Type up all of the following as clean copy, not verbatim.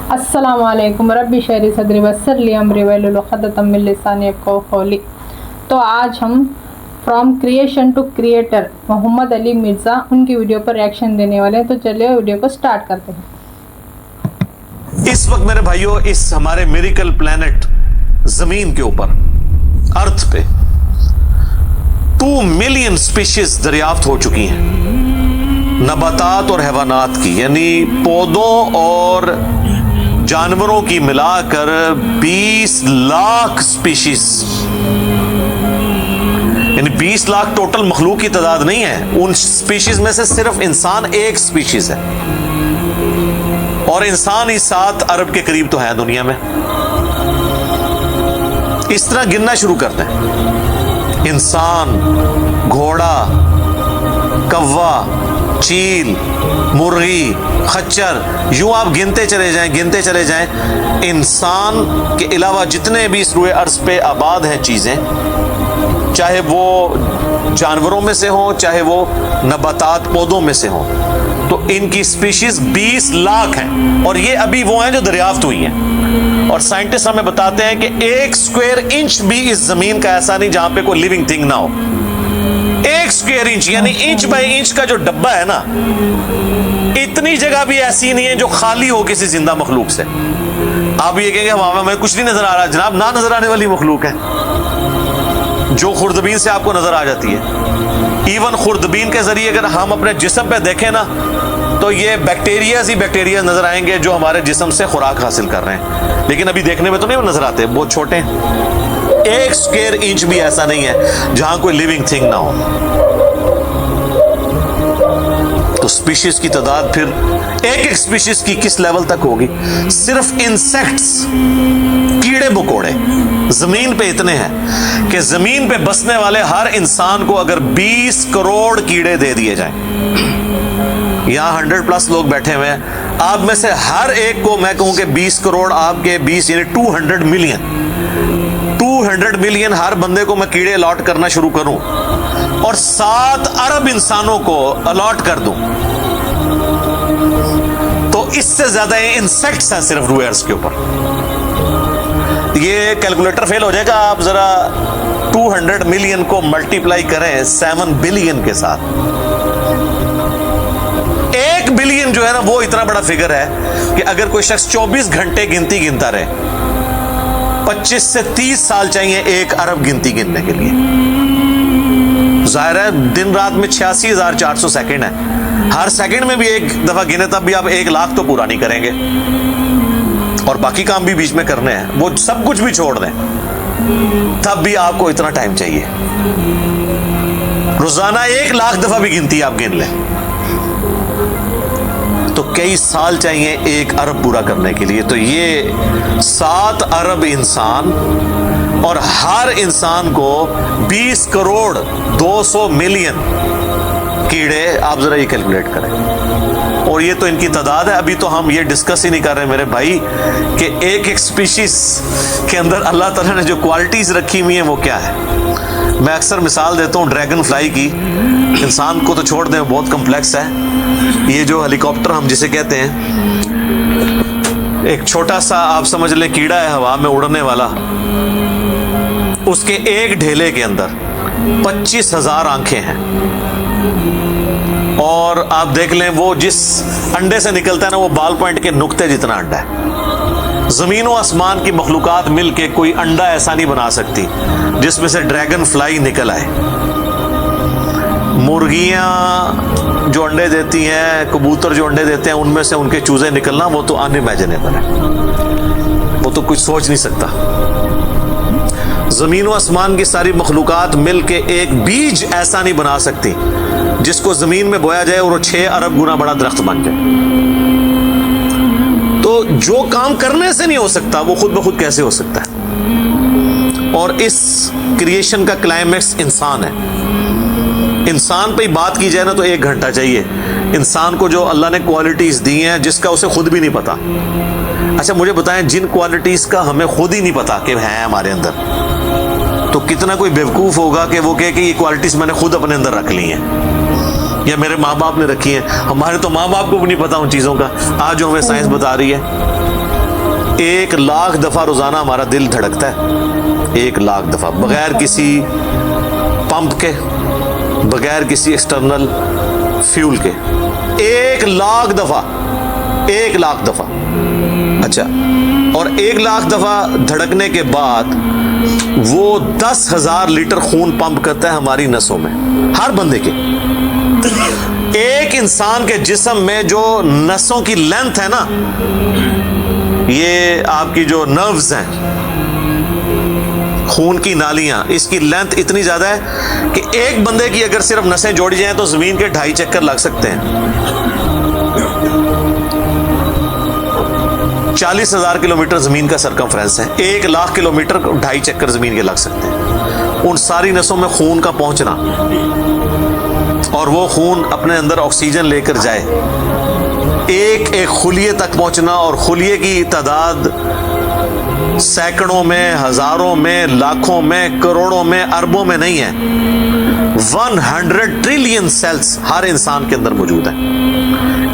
अस्सलामु अलैकुम रब्बी शहरी सदरी वस्सरली अमरी वहलुल उक़दतम मिन लिसानी यफ़क़हू क़ौली। तो आज हम from creation to creator Mohammad Ali Mirza उनकी वीडियो पर रिएक्शन देने वाले हैं। तो चलिए वीडियो को स्टार्ट करते हैं। इस वक्त मेरे भाइयों इस हमारे मिरेकल प्लेनेट जमीन के ऊपर अर्थ पे 2 मिलियन स्पीशीज दरियाफ्त हो चुकी हैं नबातात और हैवानात की, यानी पौधों और जानवरों की मिलाकर 20 लाख स्पीशीज, यानी 20 लाख टोटल मखलूक की तादाद नहीं है। उन स्पीशीज में से सिर्फ इंसान एक स्पीशीज है और इंसान ही 7 अरब के करीब तो है दुनिया में। इस तरह गिनना शुरू करते हैं। इंसान, घोड़ा, कौवा, चील, मुर्गी, खच्चर, यूं आप गिनते चले जाएं। इंसान के अलावा जितने भी इस रुए अर्ज पे आबाद हैं चीजें, चाहे वो जानवरों में से हों, चाहे वो नबातात पौधों में से हों, तो इनकी स्पीशीज 20 लाख हैं और ये अभी वो हैं जो दरियाफ्त हुई हैं। और साइंटिस्ट हमें बताते हैं कि 1 स्क्वायर इंच भी इस जमीन का ऐसा नहीं जहां पे कोई लिविंग थिंग ना हो। 1 स्क्वायर इंच यानी इंच बाय इंच का जो डब्बा है ना, इतनी जगह भी ऐसी नहीं है जो खाली हो किसी जिंदा मखलूक से। आप ये कहेंगे वहां में कुछ नहीं नजर आ रहा, जनाब ना नजर आने वाली मखलूक है जो खुर्दबीन से आपको नजर आ जाती है। इवन खुर्दबीन के जरिए अगर हम अपने जिस्म पे देखें ना, तो ये बैक्टीरियाज ही बैक्टीरिया नजर आएंगे जो हमारे जिस्म से खुराक हासिल कर रहे हैं, लेकिन अभी देखने में तो नहीं नजर आते, बहुत छोटे हैं। 1 स्क्वायर इंच भी ऐसा नहीं है जहां कोई लिविंग थिंग ना हो। तो स्पीशीज की तादाद फिर एक स्पीशीज की किस लेवल तक होगी। सिर्फ इंसेक्ट्स, कीड़े मकोड़े जमीन पे इतने हैं कि जमीन पे बसने वाले हर इंसान को अगर 20 करोड़ कीड़े दे दिए जाएं, यहां 100+ लोग बैठे हुए हैं, आप में से हर एक को मैं कहूं कि 20 करोड़ आपके 20 यानी 200 मिलियन हर बंदे को मैं कीड़े अलॉट करना शुरू करूं और 7 अरब इंसानों को अलॉट कर दूं, तो इससे ज्यादा इंसेक्ट्स हैं सिर्फ रूए अर्ज़ के ऊपर। ये कैलकुलेटर फेल हो जाएगा। आप जरा 200 मिलियन को मल्टीप्लाई करें 7 बिलियन के साथ। 1 बिलियन जो है ना, वो इतना बड़ा फिगर है कि अगर कोई शख्स 24 घंटे गिनती गिनता रहे, 25 से 30 साल चाहिए 1 अरब गिनती गिनने के लिए। जाहिर है दिन रात में 86,400 सेकंड है। हर सेकंड में भी एक दफा गिने तब भी आप 1 लाख तो पूरा नहीं करेंगे, और बाकी काम भी बीच में करने हैं, वो सब कुछ भी छोड़ दें, तब भी आपको इतना टाइम चाहिए। रोजाना 1 लाख दफा भी गिनती आप गिन लें तो कई साल चाहिए 1 अरब पूरा करने के लिए। तो ये 7 अरब इंसान और हर इंसान को 20 करोड़ 200 मिलियन कीड़े, आप जरा ये कैलकुलेट करें। और ये तो इनकी तादाद है। अभी तो हम ये डिस्कस ही नहीं कर रहे मेरे भाई कि एक स्पीशीज के अंदर अल्लाह ताला ने जो क्वालिटीज रखी हुई हैं वो क्या है। मैं अक्सर मिसाल देता हूँ ड्रैगन फ्लाई की। इंसान को तो छोड़ दें, बहुत कम्प्लेक्स है। ये जो हेलीकॉप्टर हम जिसे कहते हैं, एक छोटा सा आप समझ लें कीड़ा है हवा में उड़ने वाला, उसके एक ढेले के अंदर 25,000 आंखें हैं। और आप देख लें वो जिस अंडे से निकलता है ना, वो बाल पॉइंट के नुक्ते जितना अंडा है। जमीन और आसमान की मखलूकात मिलके कोई अंडा ऐसा नहीं बना सकती जिसमें से ड्रैगन फ्लाई निकल आए। मुर्गियां जो अंडे देती हैं, कबूतर जो अंडे देते हैं, उनमें से उनके चूजे निकलना वो तो अनइमेजिनेबल है, वो तो कुछ सोच नहीं सकता। जमीन और आसमान की सारी मखलूकात मिलके एक बीज ऐसा नहीं बना सकती जिसको जमीन में बोया जाए और वो 6 अरब गुना बड़ा दरख्त बन जाए। तो जो काम करने से नहीं हो सकता वो खुद ब खुद कैसे हो सकता है। और इस क्रिएशन का क्लाइमैक्स इंसान है। इंसान पे ही बात की जाए ना तो 1 घंटा चाहिए। इंसान को जो अल्लाह ने क्वालिटीज दी हैं जिसका उसे खुद भी नहीं पता। अच्छा मुझे बताएं, जिन क्वालिटीज का हमें खुद ही नहीं पता कि है हमारे अंदर, तो कितना कोई बेवकूफ होगा कि वो कहे कि ये क्वालिटीज मैंने खुद अपने अंदर रख ली हैं या मेरे माँ बाप ने रखी हैं। हमारे तो माँ बाप को भी नहीं पता उन चीजों का, आज जो हमें साइंस बता रही है। 1,00,000 दफा रोजाना हमारा दिल धड़कता है, 1,00,000 दफा, बगैर किसी पंप के, बगैर किसी एक्सटर्नल फ्यूल के, 1,00,000 दफा, 1,00,000 दफा। अच्छा, और 1,00,000 दफा धड़कने के बाद वो 10,000 लीटर खून पंप करता है हमारी नसों में, हर बंदे के। एक इंसान के जिस्म में जो नसों की लेंथ है ना, ये आपकी जो नर्व्स हैं, खून की नालियां, इसकी लेंथ इतनी ज्यादा है कि एक बंदे की अगर सिर्फ नसें जोड़ी जाएं तो जमीन के 2.5 चक्कर लग सकते हैं। 40,000 किलोमीटर जमीन का सरकमफ्रेंस है, 1,00,000 किलोमीटर 2.5 चक्कर जमीन के लग सकते हैं। उन सारी नसों में खून का पहुंचना और वो खून अपने अंदर ऑक्सीजन लेकर जाए, एक एक खुलिये तक पहुंचना, और खुलिये की तादाद सैकड़ों में, हजारों में, लाखों में, करोड़ों में, अरबों में नहीं है। 100 ट्रिलियन सेल्स हर इंसान के अंदर मौजूद है।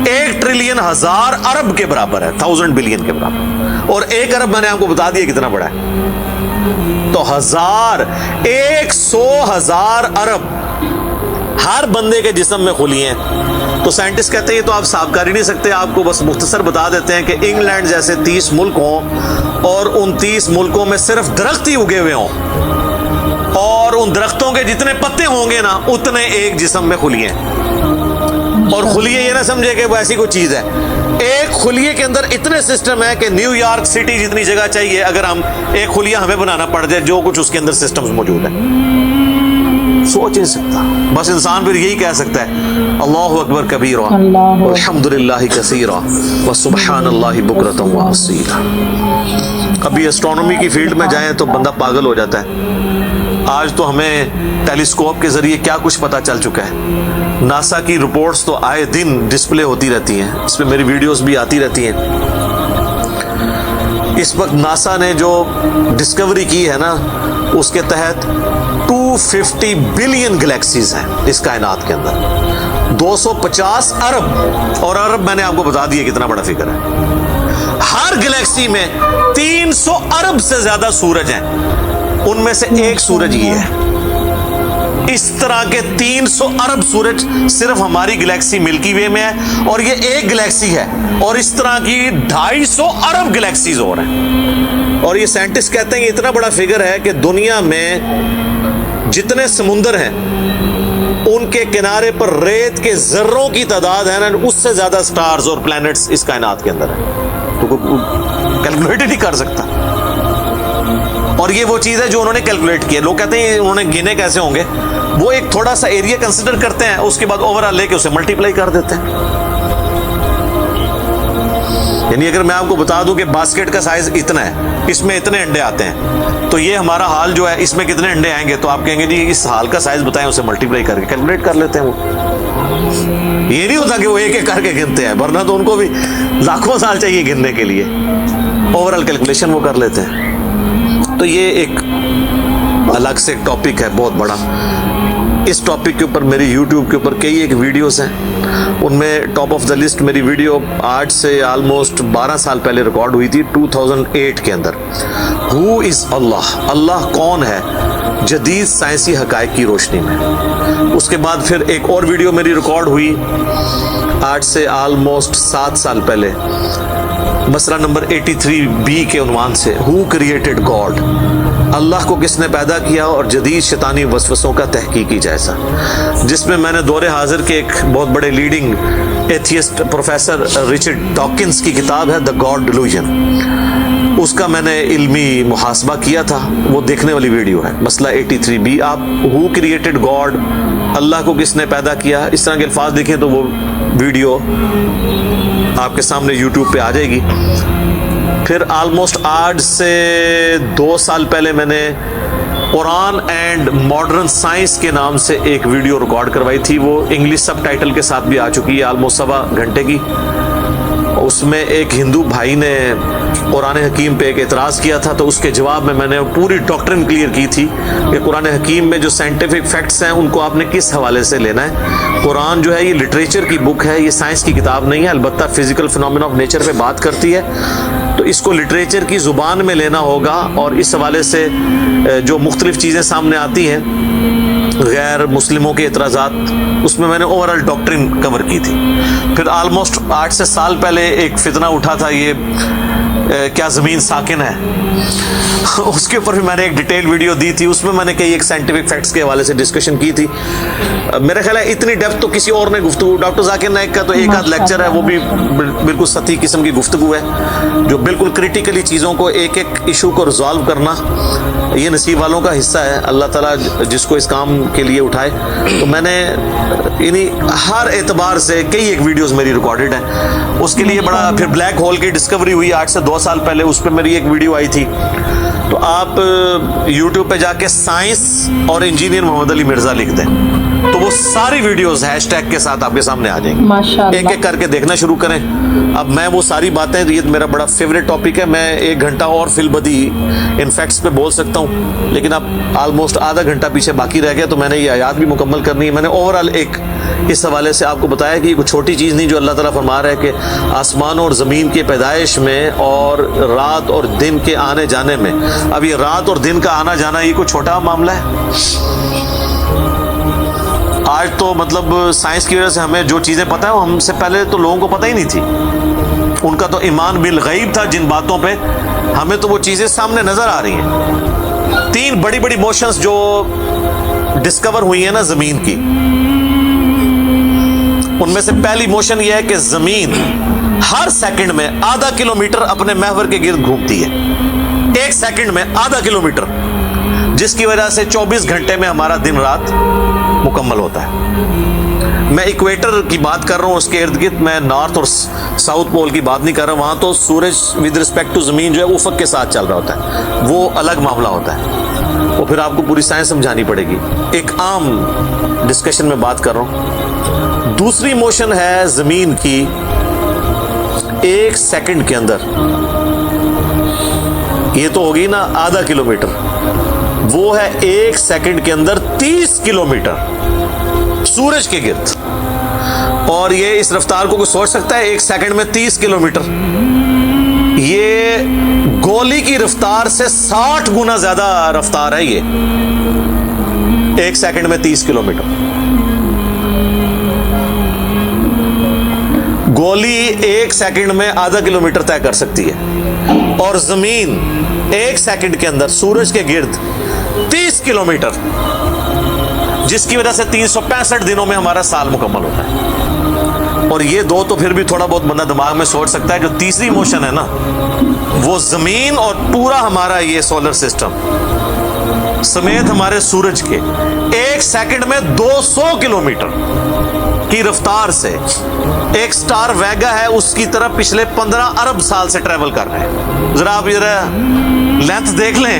1 ट्रिलियन 1000 अरब के बराबर है, 1000 बिलियन के बराबर। और 1 अरब मैंने आपको बता दिया कितना बड़ा है। तो 100,000 अरब हर बंदे के जिस्म में खुली हैं। तो साइंटिस्ट कहते हैं ये तो आप साफ कर ही नहीं सकते, आपको बस मुख्तसर बता देते हैं कि इंग्लैंड जैसे 30 मुल्क हों और उन 30 मुल्कों में सिर्फ दरख्त ही उगे हुए हों, और उन दरख्तों के जितने पत्ते होंगे ना, उतने एक जिस्म में खुलिए। और खुलिए ये ना समझे कि वो ऐसी कोई चीज है, एक खुलिए के अंदर इतने सिस्टम है कि न्यूयॉर्क सिटी जितनी जगह चाहिए, अगर हम एक खुलिया हमें बनाना पड़ जाए, जो कुछ उसके अंदर सिस्टम्स मौजूद है, सोच नहीं सकता। बस इंसान फिर यही कह सकता है अल्लाहु अकबर कबीरा अल्हम्दुलिल्लाहि कसीरा व सुब्हानल्लाहि बुकरतन व असीला। अभी एस्ट्रोनॉमी की फील्ड में जाएं तो बंदा पागल हो जाता है। आज तो हमें टेलीस्कोप के जरिए क्या कुछ पता चल चुका है। नासा की रिपोर्ट्स तो आए दिन डिस्प्ले होती रहती हैं, इस पे मेरी वीडियोस भी आती रहती हैं। इस वक्त नासा ने जो डिस्कवरी की है ना, उसके तहत 250 बिलियन गैलेक्सीज हैं इस कायनात के अंदर, 250 अरब, और अरब मैंने आपको बता दिया कितना बड़ा फिगर है। हर गैलेक्सी में 300 अरब से ज्यादा सूरज हैं, उनमें से एक सूरज ये है। इस तरह के 300 अरब सूरज सिर्फ हमारी गैलेक्सी मिल्की वे में है, और ये एक गैलेक्सी है, और इस तरह की 250 अरब गैलेक्सीज और हैं। और ये साइंटिस्ट कहते हैं कि इतना बड़ा फिगर है कि दुनिया में जितने समुंदर हैं उनके किनारे पर रेत के जर्रों की तादाद है ना, उससे ज्यादा स्टार्स और प्लैनेट्स इस कायनात के अंदर है। तो कैलकुलेट ही नहीं कर सकता। और ये वो चीज है जो उन्होंने कैलकुलेट किया। लोग कहते हैं उन्होंने गिने कैसे होंगे, वो एक थोड़ा सा एरिया कंसिडर करते हैं, उसके बाद ओवरऑल लेके उसे मल्टीप्लाई कर देते हैं। यानी अगर मैं आपको बता दूं कि बास्केट का साइज इतना है, इसमें इतने अंडे आते हैं, तो ये हमारा हाल जो है इसमें कितने अंडे आएंगे, तो आप कहेंगे जी इस हाल का साइज बताएं, उसे मल्टीप्लाई करके कैलकुलेट कर लेते हैं। वो ये नहीं होता कि वो एक एक करके गिनते हैं, वरना तो उनको भी लाखों साल चाहिए गिनने के लिए। ओवरऑल कैलकुलेशन वो कर लेते हैं। तो ये एक अलग से टॉपिक है बहुत बड़ा। इस टॉपिक के ऊपर मेरी YouTube के ऊपर कई एक वीडियोस हैं, उनमें टॉप ऑफ द लिस्ट मेरी वीडियो आज से ऑलमोस्ट 12 साल पहले रिकॉर्ड हुई थी, 2008 के अंदर। हु इज़ अल्लाह, अल्लाह कौन है जदीद साइंसी हकायक की रोशनी में। उसके बाद फिर एक और वीडियो मेरी रिकॉर्ड हुई आज से ऑलमोस्ट 7 साल पहले, मसला नंबर 83B के उन्वान से, हु क्रिएटेड गॉड, अल्लाह को किसने पैदा किया और जदीद शैतानी वसवसों का तहकीकी जायजा, जिसमें मैंने दौरे हाजिर के एक बहुत बड़े leading atheist professor Richard Dawkins की किताब है द गॉड डिल्यूजन, उसका मैंने इल्मी मुहासबा किया था, वो देखने वाली वीडियो है। मसला 83B, आप हु क्रिएटेड गॉड, अल्लाह को किसने पैदा किया, इस तरह के अल्फाज देखें तो वो वीडियो आपके सामने YouTube पे आ जाएगी। फिर ऑलमोस्ट आज से 2 साल पहले मैंने कुरान एंड मॉडर्न साइंस के नाम से एक वीडियो रिकॉर्ड करवाई थी, वो इंग्लिश सब टाइटल के साथ भी आ चुकी है, ऑलमोस्ट 1.25 घंटे की। उसमें एक हिंदू भाई ने कुरान हकीम पे एक एतराज़ किया था, तो उसके जवाब में मैंने पूरी डॉक्ट्रिन क्लियर की थी कि कुरान हकीम में जो साइंटिफिक फैक्ट्स हैं उनको आपने किस हवाले से लेना है। कुरान जो है ये लिटरेचर की बुक है, ये साइंस की किताब नहीं है, अलबत्ता फिजिकल फिनोमेना ऑफ नेचर पे बात करती है। تو اس کو لٹریچر کی زبان میں لینا ہوگا، اور اس حوالے سے جو مختلف چیزیں سامنے آتی ہیں غیر مسلموں کے اعتراضات، اس میں نے اوورال ڈاکٹرن کور کی تھی. پھر آلموسٹ 8 سے سال پہلے ایک فتنہ اٹھا تھا، یہ کیا زمین ساکن ہے، اس کے اوپر بھی میں نے ایک ڈیٹیل ویڈیو دی تھی. اس میں میں نے کئی ایک سائنٹیفک فیکٹس کے حوالے سے ڈسکشن کی تھی. میرا خیال ہے اتنی ڈیپتھ تو کسی اور نے گفتگو، ڈاکٹر ذاکر نائک کا تو ایک آدھ لیکچر ہے، وہ بھی بالکل سطحی قسم کی گفتگو ہے، جو بالکل کریٹیکلی چیزوں کو ایک ایک ایشو کو ریزالو کرنا یہ نصیب والوں کا حصہ ہے. اللہ تعالیٰ جس کو اس کام کے لیے اٹھائے. تو میں نے یعنی ہر اعتبار سے کئی ایک ویڈیوز میری ریکارڈڈ ہیں. اس کے لیے بڑا پھر بلیک ہول کی ڈسکوری ہوئی 8 سے 2 سال پہلے، اس پہ میری ایک ویڈیو آئی تھی. تو آپ یوٹیوب پہ جا کے سائنس اور انجینئر محمد علی مرزا لکھ دیں تو وہ ساری ویڈیوز ہیش ٹیگ کے ساتھ آپ کے سامنے آ جائیں گے. ایک ایک کر کے دیکھنا شروع کریں. اب میں وہ ساری باتیں، یہ میرا بڑا فیوریٹ ٹاپک ہے، میں 1 گھنٹہ اور فی البدی ان فیکٹس پہ بول سکتا ہوں، لیکن اب آلموسٹ آدھا گھنٹہ پیچھے باقی رہ گیا، تو میں نے یہ آیات بھی مکمل کرنی ہے. میں نے اوورال ایک اس حوالے سے آپ کو بتایا کہ یہ کوئی چھوٹی چیز نہیں جو اللہ تعالیٰ فرما رہا ہے کہ آسمانوں اور زمین کے پیدائش میں اور رات اور دن کے آنے جانے میں. اب یہ رات اور دن کا آنا جانا یہ کوئی چھوٹا معاملہ ہے؟ آج تو مطلب سائنس کی وجہ سے ہمیں جو چیزیں پتہ ہیں وہ ہم سے پہلے تو لوگوں کو پتہ ہی نہیں تھی. ان کا تو ایمان بالغیب تھا جن باتوں پہ، ہمیں تو وہ چیزیں سامنے نظر آ رہی ہیں. 3 بڑی بڑی موشنز جو ڈسکور ہوئی ہیں نا زمین کی، ان میں سے پہلی موشن یہ ہے کہ زمین ہر سیکنڈ میں ½ کلومیٹر اپنے محور کے گرد گھومتی ہے. 1 سیکنڈ میں ½ کلومیٹر، جس کی وجہ سے 24 گھنٹے میں ہمارا دن رات مکمل ہوتا ہے. میں ایکویٹر کی بات کر رہا ہوں، اس کے ارد گرد، میں نارتھ اور ساؤتھ پول کی بات نہیں کر رہا ہوں. وہاں تو سورج ود رسپیکٹ ٹو زمین جو ہے افق کے ساتھ چل رہا ہوتا ہے، وہ الگ معاملہ ہوتا ہے، وہ پھر آپ کو پوری سائنس سمجھانی پڑے گی. ایک عام ڈسکشن میں بات کر رہا ہوں. دوسری موشن ہے زمین کی 1 سیکنڈ کے اندر، یہ تو ہوگی نا ½ کلومیٹر، وہ ہے 1 سیکنڈ کے اندر 30 کلومیٹر سورج کے گرد. اور یہ اس رفتار کو کوئی سوچ سکتا ہے؟ 1 سیکنڈ میں 30 کلومیٹر، یہ گولی کی رفتار سے 60 گنا زیادہ رفتار ہے. یہ 1 سیکنڈ میں 30 کلومیٹر. گولی 1 سیکنڈ میں ½ کلومیٹر طے کر سکتی ہے، اور زمین 1 سیکنڈ کے اندر سورج کے گرد 30 کلومیٹر، جس کی وجہ سے 365 دنوں میں ہمارا سال مکمل ہوتا ہے. اور یہ 2 تو پھر بھی تھوڑا بہت بندہ دماغ میں سوچ سکتا ہے. جو تیسری موشن ہے نا، وہ زمین اور پورا ہمارا یہ سولر سسٹم سمیت ہمارے سورج کے 1 سیکنڈ میں 200 کلومیٹر کی رفتار سے ایک سٹار ویگا ہے اس کی طرف پچھلے 15 ارب سال سے ٹریول کر رہے ہیں. ذرا آپ لینتھ دیکھ لیں.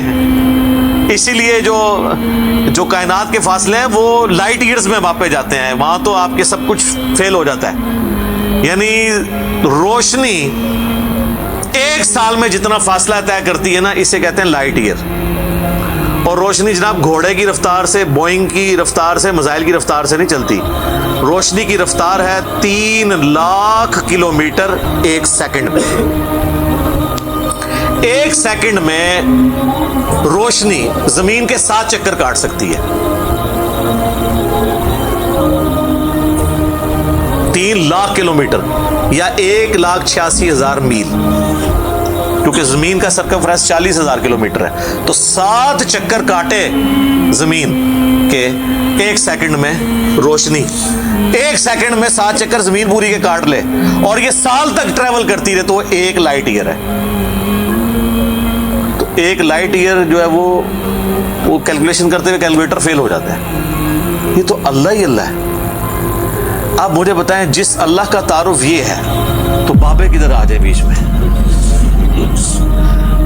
اسی لیے جو کائنات کے فاصلے ہیں وہ لائٹ ایئرز میں ماپے جاتے ہیں. وہاں تو آپ کے سب کچھ فیل ہو جاتا ہے. یعنی روشنی 1 سال میں جتنا فاصلہ طے کرتی ہے نا، اسے کہتے ہیں لائٹ ایئر. اور روشنی جناب گھوڑے کی رفتار سے، بوئنگ کی رفتار سے، میزائل کی رفتار سے نہیں چلتی. روشنی کی رفتار ہے 3 لاکھ کلومیٹر 1 سیکنڈ میں. 1 سیکنڈ میں روشنی زمین کے 7 چکر کاٹ سکتی ہے. 3 لاکھ کلومیٹر یا 1,86,000 میل، کیونکہ زمین کا سرکمفرنس 40,000 کلومیٹر ہے. تو 7 چکر کاٹے زمین کے 1 سیکنڈ میں روشنی، 1 سیکنڈ میں 7 چکر زمین پوری کے کاٹ لے، اور یہ سال تک ٹریول کرتی رہے، تو وہ 1 لائٹ ایئر ہے. تو 1 لائٹ ایئر جو ہے وہ کیلکولیشن کرتے ہوئے کیلکولیٹر فیل ہو جاتا ہے. یہ تو اللہ ہی اللہ ہے. آپ مجھے بتائیں، جس اللہ کا تعارف یہ ہے تو بابے کدھر آ جائے بیچ میں؟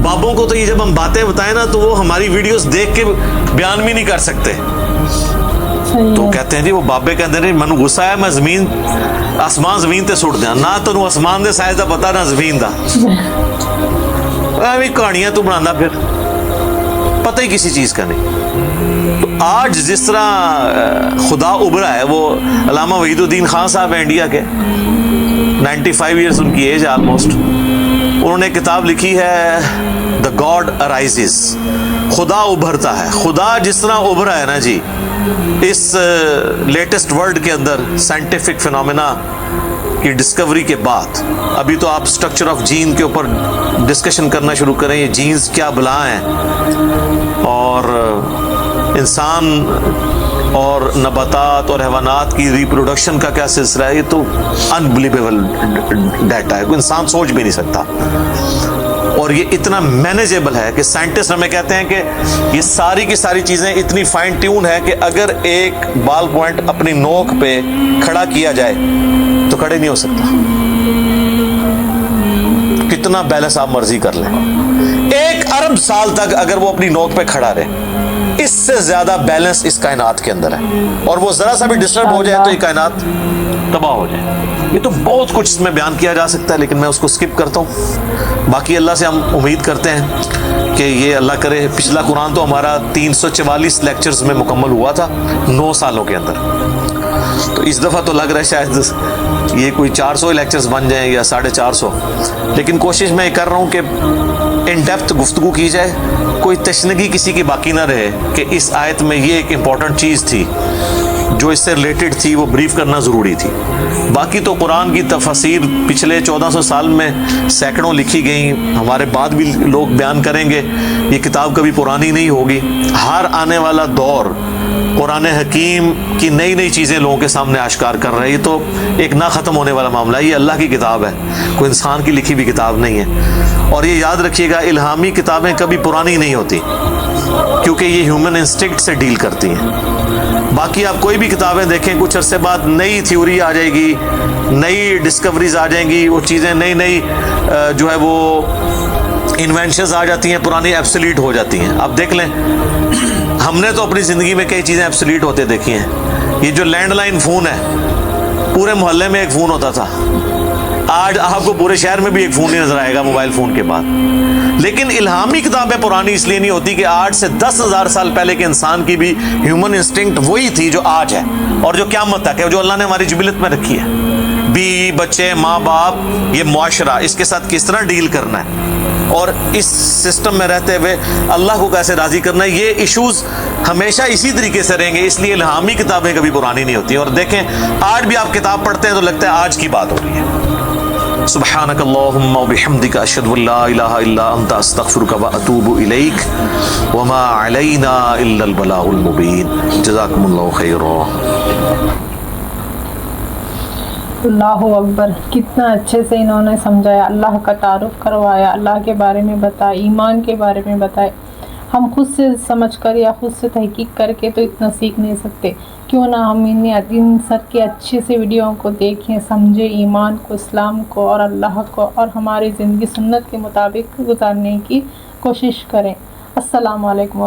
بابوں کو تو یہ جب ہم باتیں بتائیں نا تو وہ ہماری ویڈیوز دیکھ کے بیان بھی نہیں کر سکتے. تو کہتے ہیں جی وہ بابے کہتے ہیں مینوں غصہ ہے، میں زمین آسمان زمین تے سٹ دیاں. نہ تینوں آسمان دے سائز دا پتا نہ زمین دا، ایویں کہانیاں تو بنانا، پھر پتہ ہی کسی چیز کا نہیں. تو آج جس طرح خدا ابھرا ہے، وہ علامہ وحید الدین خان صاحب ہیں انڈیا کے، 95 ایئرس ان کی ایج ہے آلموسٹ. انہوں نے کتاب لکھی ہے دا گاڈ ارائزز، خدا ابھرتا ہے. خدا جس طرح ابھرا ہے نا جی اس لیٹسٹ ورلڈ کے اندر سائنٹیفک فینومینا کی ڈسکوری کے بعد، ابھی تو آپ سٹرکچر آف جین کے اوپر ڈسکشن کرنا شروع کریں، یہ جینز کیا بلا ہیں، اور انسان اور نباتات اور حیوانات کی ریپروڈکشن کا کیا سلسلہ ہے، یہ تو انبلیویبل ڈیٹا ہے، کوئی انسان سوچ بھی نہیں سکتا. اور یہ اتنا مینیجیبل ہے کہ سائنٹسٹ ہمیں کہتے ہیں کہ یہ ساری کی ساری چیزیں اتنی فائن ٹیون ہے کہ اگر ایک بال پوائنٹ اپنی نوک پہ کھڑا کیا جائے تو کھڑے نہیں ہو سکتا، کتنا بیلنس آپ مرضی کر لیں. 1 ارب سال تک اگر وہ اپنی نوک پہ کھڑا رہے، اس سے زیادہ بیلنس اس کائنات کے اندر ہے، اور وہ ذرا سا بھی ڈسٹرب ہو جائے تو یہ کائنات تباہ ہو جائے. یہ تو بہت کچھ اس میں بیان کیا جا سکتا ہے، لیکن میں اس کو سکپ کرتا ہوں. باقی اللہ سے ہم امید کرتے ہیں کہ یہ اللہ کرے. پچھلا قرآن تو ہمارا 344 لیکچرز میں مکمل ہوا تھا 9 سالوں کے اندر، تو اس دفعہ تو لگ رہا ہے شاید یہ کوئی 400 لیکچرز بن جائیں یا 450. لیکن کوشش میں یہ کر رہا ہوں کہ ان ڈیپتھ گفتگو کی جائے، کوئی تشنگی کسی کی باقی نہ رہے کہ اس آیت میں یہ ایک امپورٹنٹ چیز تھی جو اس سے ریلیٹڈ تھی، وہ بریف کرنا ضروری تھی. باقی تو قرآن کی تفاسیر پچھلے 1400 سال میں سینکڑوں لکھی گئیں، ہمارے بعد بھی لوگ بیان کریں گے. یہ کتاب کبھی پرانی نہیں ہوگی. ہر آنے والا دور قرآن حکیم کی نئی نئی چیزیں لوگوں کے سامنے آشکار کر رہے ہیں. یہ تو ایک نہ ختم ہونے والا معاملہ ہے. یہ اللہ کی کتاب ہے، کوئی انسان کی لکھی ہوئی کتاب نہیں ہے. اور یہ یاد رکھیے گا، الہامی کتابیں کبھی پرانی نہیں ہوتی کیونکہ یہ ہیومن انسٹنکٹ سے ڈیل کرتی ہیں. باقی آپ کوئی بھی کتابیں دیکھیں، کچھ عرصے بعد نئی تھیوری آ جائے گی، نئی ڈسکوریز آ جائیں گی، وہ چیزیں نئی جو ہے وہ انوینشنز آ جاتی ہیں، پرانی ایبسلیٹ ہو جاتی ہیں. اب دیکھ لیں، ہم نے تو اپنی زندگی میں کئی چیزیں ایبسلیٹ ہوتے دیکھی ہیں. یہ جو لینڈ لائن فون ہے، پورے محلے میں ایک فون ہوتا تھا، آج آپ کو پورے شہر میں بھی ایک فون ہی نظر آئے گا موبائل فون کے بعد. لیکن الہامی کتابیں پرانی اس لیے نہیں ہوتی کہ 8 سے 10,000 سال پہلے کے انسان کی بھی ہیومن انسٹنکٹ وہی تھی جو آج ہے اور جو قیامت تک ہے، جو اللہ نے ہماری جبلت میں رکھی ہے. بیوی بچے ماں باپ، یہ معاشرہ، اس کے ساتھ کس طرح ڈیل کرنا ہے اور اس سسٹم میں رہتے ہوئے اللہ کو کیسے راضی کرنا ہے، یہ ایشوز ہمیشہ اسی طریقے سے رہیں گے. اس لیے الہامی کتابیں کبھی پرانی نہیں ہوتی. اور دیکھیں، آج بھی آپ کتاب پڑھتے ہیں تو لگتا ہے آج کی بات ہو رہی ہے. سبحانک اللہم وبحمدک، اشہد ان لا الہ الا انت، استغفرک واتوب الیک، وما علینا الا البلاغ المبین. جزاکم اللہ خیرا. اللہ اکبر. کتنا اچھے سے انہوں نے سمجھایا، اللہ کا تعارف کروایا، اللہ کے بارے میں بتایا، ایمان کے بارے میں بتائے. ہم خود سے سمجھ کر یا خود سے تحقیق کر کے تو اتنا سیکھ نہیں سکتے. کیوں نہ ہم ان سب کے اچھے سے ویڈیو کو دیکھیں، سمجھیں، ایمان کو، اسلام کو اور اللہ کو، اور ہماری زندگی سنت کے مطابق گزارنے کی کوشش کریں. السلام علیکم.